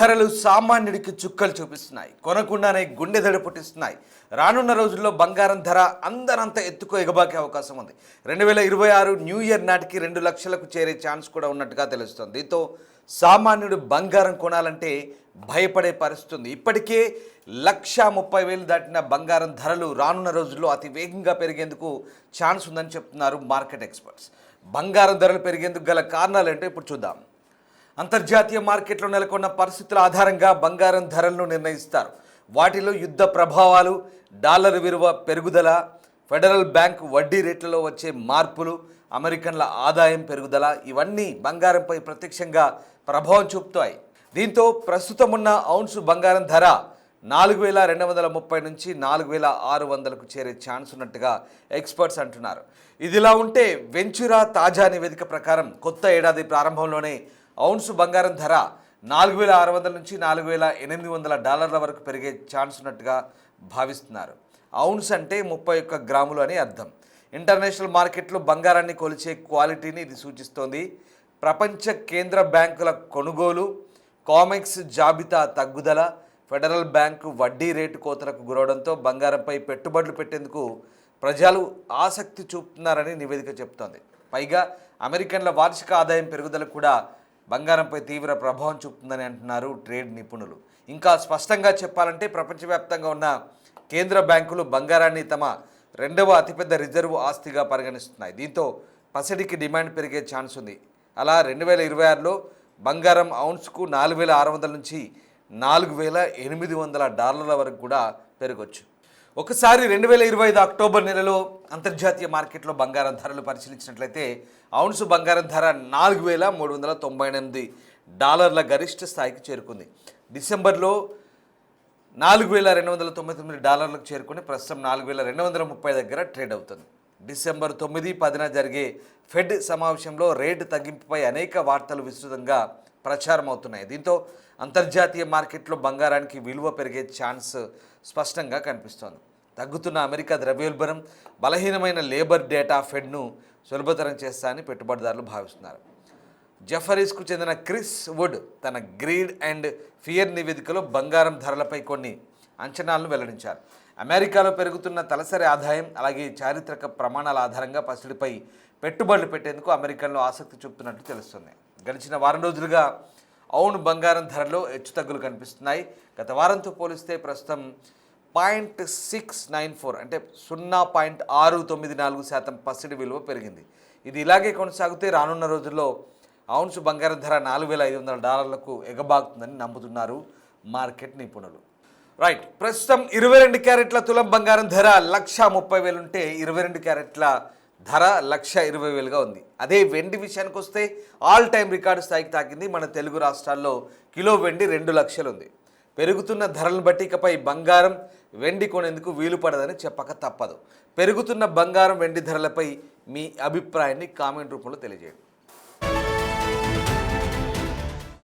ధరలు సామాన్యుడికి చుక్కలు చూపిస్తున్నాయి. కొనకుండానే గుండె దడ పుట్టిస్తున్నాయి. రానున్న రోజుల్లో బంగారం ధర అందరంత ఎత్తుకు ఎగబాకే అవకాశం ఉంది. 2026 న్యూ ఇయర్ నాటికి 2 లక్షలకు చేరే ఛాన్స్ కూడా ఉన్నట్టుగా తెలుస్తోంది. దీంతో సామాన్యుడు బంగారం కొనాలంటే భయపడే పరిస్థితి ఉంది. ఇప్పటికే 1,30,000 దాటిన బంగారం ధరలు రానున్న రోజుల్లో అతి వేగంగా పెరిగేందుకు ఛాన్స్ ఉందని చెప్తున్నారు మార్కెట్ ఎక్స్పర్ట్స్. బంగారం ధరలు పెరిగేందుకు గల కారణాలు ఏంటో ఇప్పుడు చూద్దాం. అంతర్జాతీయ మార్కెట్లో నెలకొన్న పరిస్థితుల ఆధారంగా బంగారం ధరలను నిర్ణయిస్తారు. వాటిలో యుద్ధ ప్రభావాలు, డాలర్ విలువ పెరుగుదల, ఫెడరల్ బ్యాంక్ వడ్డీ రేట్లలో వచ్చే మార్పులు, అమెరికన్ల ఆదాయం పెరుగుదల ఇవన్నీ బంగారంపై ప్రత్యక్షంగా ప్రభావం చూపుతాయి. దీంతో ప్రస్తుతం ఉన్న ఔన్సు బంగారం ధర 4,230 నుంచి 4,600కు చేరే ఛాన్స్ ఉన్నట్టుగా ఎక్స్పర్ట్స్ అంటున్నారు. ఇదిలా ఉంటే వెంచురా తాజా నివేదిక ప్రకారం కొత్త ఏడాది ప్రారంభంలోనే ఔన్సు బంగారం ధర 4,600 నుంచి 4,800 డాలర్ల వరకు పెరిగే ఛాన్స్ ఉన్నట్టుగా భావిస్తున్నారు. ఔన్స్ అంటే 31 గ్రాములు అని అర్థం. ఇంటర్నేషనల్ మార్కెట్లో బంగారాన్ని కొలిచే క్వాలిటీని ఇది సూచిస్తోంది. ప్రపంచ కేంద్ర బ్యాంకుల కొనుగోలు, కామెక్స్ జాబితా తగ్గుదల, ఫెడరల్ బ్యాంకు వడ్డీ రేటు కోతలకు గురవడంతో బంగారంపై పెట్టుబడులు పెట్టేందుకు ప్రజలు ఆసక్తి చూపుతున్నారని నివేదిక చెబుతోంది. పైగా అమెరికన్ల వార్షిక ఆదాయం పెరుగుదల కూడా బంగారంపై తీవ్ర ప్రభావం చూపుతుందని అంటున్నారు ట్రేడ్ నిపుణులు. ఇంకా స్పష్టంగా చెప్పాలంటే ప్రపంచవ్యాప్తంగా ఉన్న కేంద్ర బ్యాంకులు బంగారాన్ని తమ రెండవ అతిపెద్ద రిజర్వ్ ఆస్తిగా పరిగణిస్తున్నాయి. దీంతో పసిడికి డిమాండ్ పెరిగే ఛాన్స్ ఉంది. అలా 2026లో బంగారం ఔన్స్కు 4,600 నుంచి 4,800 డాలర్ల వరకు కూడా పెరగవచ్చు. ఒకసారి 2025 అక్టోబర్ నెలలో అంతర్జాతీయ మార్కెట్లో బంగారం ధరలు పరిశీలించినట్లయితే ఔన్సు బంగారం ధర 4,398 డాలర్ల గరిష్ట స్థాయికి చేరుకుంది. డిసెంబర్లో 4,299 డాలర్లకు చేరుకుని ప్రస్తుతం 4,230 దగ్గర ట్రేడ్ అవుతుంది. డిసెంబర్ 9, 10న జరిగే ఫెడ్ సమావేశంలో రేటు తగ్గింపుపై అనేక వార్తలు విస్తృతంగా ప్రచారం అవుతున్నాయి. దీంతో అంతర్జాతీయ మార్కెట్లో బంగారానికి విలువ పెరిగే ఛాన్స్ స్పష్టంగా కనిపిస్తోంది. తగ్గుతున్న అమెరికా ద్రవ్యోల్బణం, బలహీనమైన లేబర్ డేటా ఫెడ్ను సులభతరం చేస్తాయని పెట్టుబడిదారులు భావిస్తున్నారు. జెఫరీస్కు చెందిన క్రిస్ వుడ్ తన గ్రీడ్ అండ్ ఫియర్ నివేదికలో బంగారం ధరలపై కొన్ని అంచనాలను వెల్లడించారు. అమెరికాలో పెరుగుతున్న తలసరి ఆదాయం, అలాగే చారిత్రక ప్రమాణాల ఆధారంగా పసిడిపై పెట్టుబడులు పెట్టేందుకు అమెరికన్లు ఆసక్తి చూపుతున్నట్టు తెలుస్తుంది. గడిచిన వారం రోజులుగా ఔన్ బంగారం ధరలో హెచ్చుతగ్గులు కనిపిస్తున్నాయి. గత వారంతో పోలిస్తే ప్రస్తుతం 0.694 అంటే 0.694% పసిడి విలువ పెరిగింది. ఇది ఇలాగే కొనసాగితే రానున్న రోజుల్లో ఔన్సు బంగారం ధర 4,500 డాలర్లకు ఎగబాకుతుందని నమ్ముతున్నారు మార్కెట్ నిపుణులు. రైట్, ప్రస్తుతం 22 క్యారెట్ల తులం బంగారం ధర 1,30,000 ఉంటే 22 క్యారెట్ల ధర 1,20,000గా ఉంది. అదే వెండి విషయానికి వస్తే ఆల్ టైమ్ రికార్డు స్థాయికి తాకింది. మన తెలుగు రాష్ట్రాల్లో కిలో వెండి 2 లక్షలు ఉంది. పెరుగుతున్న ధరలను బట్టి ఇకపై బంగారం, వెండి కొనేందుకు వీలు పడదని చెప్పక తప్పదు. పెరుగుతున్న బంగారం, వెండి ధరలపై మీ అభిప్రాయాన్ని కామెంట్ రూపంలో తెలియజేయండి.